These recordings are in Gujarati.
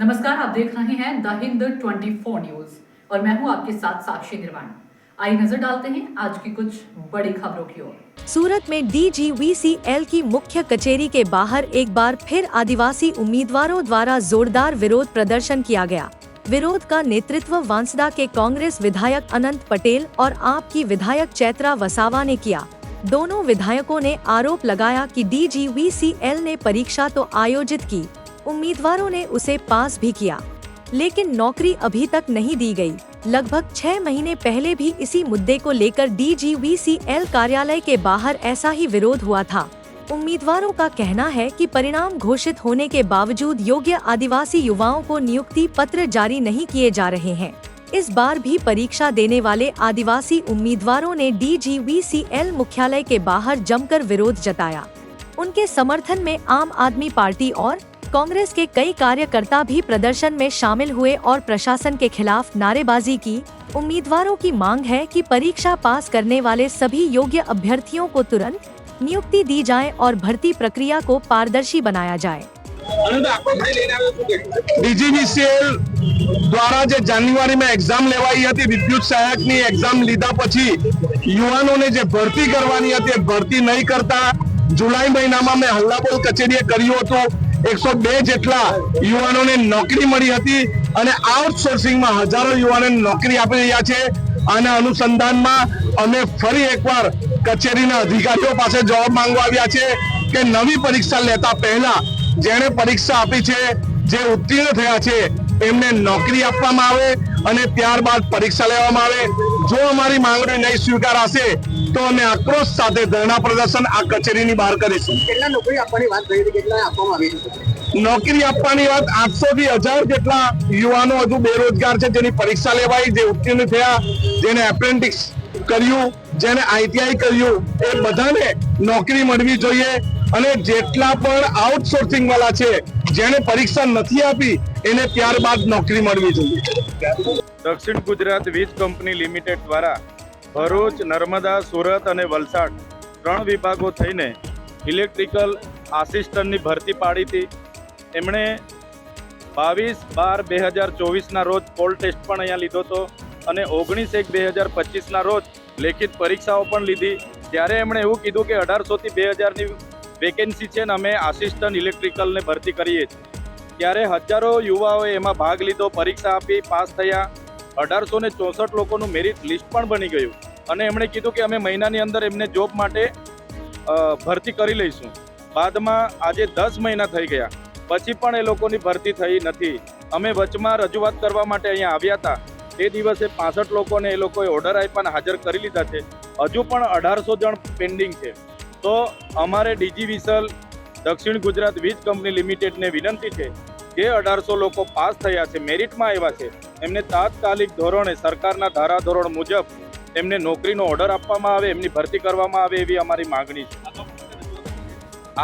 नमस्कार, आप देख रहे हैं द हिंद 24 न्यूज और मैं हूं आपके साथ साक्षी निर्वाण। आइए नजर डालते हैं आज की कुछ बड़ी खबरों की ओर। सूरत में DGVCL की मुख्य कचेरी के बाहर एक बार फिर आदिवासी उम्मीदवारों द्वारा जोरदार विरोध प्रदर्शन किया गया। विरोध का नेतृत्व वांसदा के कांग्रेस विधायक अनंत पटेल और आप की विधायक चैत्रा वसावा ने किया। दोनों विधायकों ने आरोप लगाया कि DGVCL ने परीक्षा तो आयोजित की, उम्मीदवारों ने उसे पास भी किया, लेकिन नौकरी अभी तक नहीं दी गई। लगभग 6 महीने पहले भी इसी मुद्दे को लेकर DGVCL कार्यालय के बाहर ऐसा ही विरोध हुआ था। उम्मीदवारों का कहना है कि परिणाम घोषित होने के बावजूद योग्य आदिवासी युवाओं को नियुक्ति पत्र जारी नहीं किए जा रहे हैं। इस बार भी परीक्षा देने वाले आदिवासी उम्मीदवारों ने DGVCL मुख्यालय के बाहर जमकर विरोध जताया। उनके समर्थन में आम आदमी पार्टी और कांग्रेस के कई कार्यकर्ता भी प्रदर्शन में शामिल हुए और प्रशासन के खिलाफ नारेबाजी की। उम्मीदवारों की मांग है कि परीक्षा पास करने वाले सभी योग्य अभ्यर्थियों को तुरंत नियुक्ति दी जाए और भर्ती प्रक्रिया को पारदर्शी बनाया जाए। DGVCL द्वारा जो जान्युआरी में एग्जाम लेवाई थी, विद्युत सहायक ની એક્ઝામ લીધા પછી યુવાનોને જે ભરતી કરવાની હતી ભરતી નહીં કરતા જુલાઈ મહિનામાં મેં હલ્લાબોલ કચેરીએ કર્યું હતું। 102 જેટલા યુવાનોને નોકરી મળી હતી અને આઉટસોર્સિંગમાં હજારો યુવાનોને નોકરી આપી રહ્યા છે। આના અનુસંધાનમાં અમે ફરી એકવાર કચેરીના અધિકારીઓ પાસે જવાબ માંગવા આવ્યા છે કે નવી પરીક્ષા લેતા પહેલા જેણે પરીક્ષા આપી છે, જે ઉત્તીર્ણ થયા છે એમને નોકરી આપવામાં આવે અને ત્યારબાદ પરીક્ષા લેવામાં આવે। જો અમારી માંગણી નહીં સ્વીકારાશે તો અમે આક્રોશ સાથે ધરણા પ્રદર્શન આ કચેરીની બહાર કરીશું। કેટલા નોકરી આપવાની વાત થઈ હતી, કેટલા આપવામાં આવી છે? નોકરી આપવાની વાત 800 થી 1000 જેટલા યુવાનો હજુ બેરોજગાર છે, જેની પરીક્ષા લેવાઈ, જે ઉત્તીર્ણ થયા, જેને એપ્રેન્ટિસ કર્યું, જેને ITI કર્યું, એ બધાને નોકરી મળવી જોઈએ। અને જેટલા પણ આઉટસોર્સિંગ વાળા છે, જેને પરીક્ષા નથી આપી, એને ત્યારબાદ નોકરી મળવી જોઈએ। દક્ષિણ ગુજરાત વીજ કંપની લિમિટેડ દ્વારા ભરૂચ, નર્મદા, સુરત અને વલસાડ 3 વિભાગો થઈને ઇલેક્ટ્રિકલ આસિસ્ટન્ટની ભરતી પાડી હતી। એમણે 22/12/2024ના રોજ પોલ ટેસ્ટ પણ અહીંયા લીધો હતો અને 19/1/2025ના રોજ લેખિત પરીક્ષાઓ પણ લીધી। ત્યારે એમણે એવું કીધું કે 1800 થી 2000ની વેકેન્સી છે ને અમે આસિસ્ટન્ટ ઇલેક્ટ્રિકલને ભરતી કરીએ છીએ। ત્યારે હજારો યુવાઓએ એમાં ભાગ લીધો, પરીક્ષા આપી, પાસ થયા। 1864 લોકોનું મેરિટ લિસ્ટ પણ બની ગયું અને એમણે કીધું કે અમે મહિનાની અંદર એમને જોબ માટે ભરતી કરી લઈશું। બાદમાં આજે 10 મહિના થઈ ગયા પછી પણ એ લોકોની ભરતી થઈ નથી। અમે વચમાં રજૂઆત કરવા માટે અહીંયા આવ્યા હતા, તે દિવસે 65 લોકોને એ લોકોએ ઓર્ડર આપ્યા અને હાજર કરી લીધા છે। હજુ પણ 1800 જણ પેન્ડિંગ છે। તો અમારે DGVCL દક્ષિણ ગુજરાત વીજ કંપની લિમિટેડને વિનંતી છે કે 1800 લોકો પાસ થયા છે, મેરિટમાં આવ્યા છે, એમને તાત્કાલિક ધોરણે સરકારના ધારાધોરણ મુજબ એમને નોકરીનો ઓર્ડર આપવામાં આવે, એમની ભરતી કરવામાં આવે, એવી અમારી માગણી છે।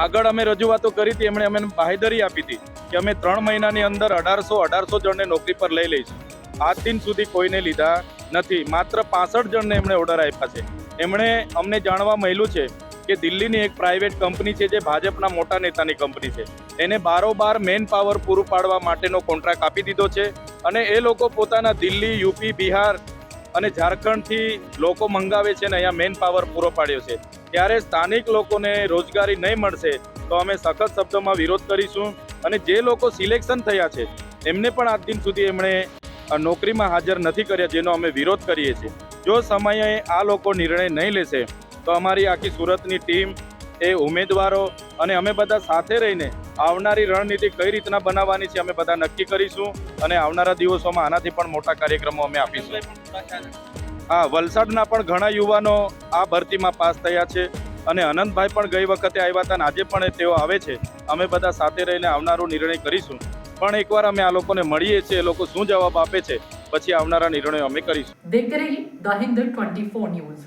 આગળ અમે રજૂઆતો કરી હતી, એમણે અમને બાંહેધરી આપી હતી કે અમે 3 મહિનાની અંદર 1800 જણને નોકરી પર લઈ લઈશું। આજ દિન સુધી કોઈને લીધા નથી, માત્ર 65 જણને એમણે ઓર્ડર આપ્યા છે। એમણે અમને જાણવા મળ્યું છે કે દિલ્હીની એક પ્રાઇવેટ કંપની છે, જે ભાજપના મોટા નેતાની કંપની છે, એને બારોબાર મેન પાવર પૂરું પાડવા માટેનો કોન્ટ્રાક્ટ આપી દીધો છે અને એ લોકો પોતાના દિલ્હી, યુપી, બિહાર અને ઝારખંડથી લોકો મંગાવે છે અને અહીંયા મેન પાવર પૂરો પાડ્યો છે। ત્યારે સ્થાનિક લોકોને રોજગારી નહીં મળશે તો અમે સખત શબ્દોમાં વિરોધ કરીશું અને જે લોકો સિલેક્શન થયા છે એમને પણ આજ દિન સુધી એમણે નોકરીમાં હાજર નથી કર્યા, જેનો અમે વિરોધ કરીએ છીએ। જો સમયે આ લોકો નિર્ણય નહીં લેશે તો અમારી આખી સુરતની ટીમ, એ ઉમેદવારો અને અમે બધા સાથે રહીને આવનારી રણનીતિ કઈ રીતના બનાવવાની છે અમે બધા નક્કી કરીશું અને આવનારા દિવસોમાં આનાથી પણ મોટા કાર્યક્રમો અમે આપીશું। હા, વલસાડના પણ ઘણા યુવાનો આ ભરતીમાં પાસ થયા છે અને અનંતભાઈ પણ ગઈ વખતે આવ્યા હતા અને આજે પણ તેઓ આવે છે। અમે બધા સાથે રહીને આવનારો નિર્ણય કરીશું, પણ એકવાર અમે આ લોકોને મળીએ છીએ, એ લોકો શું જવાબ આપે છે, પછી આવનારા નિર્ણયો અમે કરીશું। देखते रहिए द हिंद 24 न्यूज।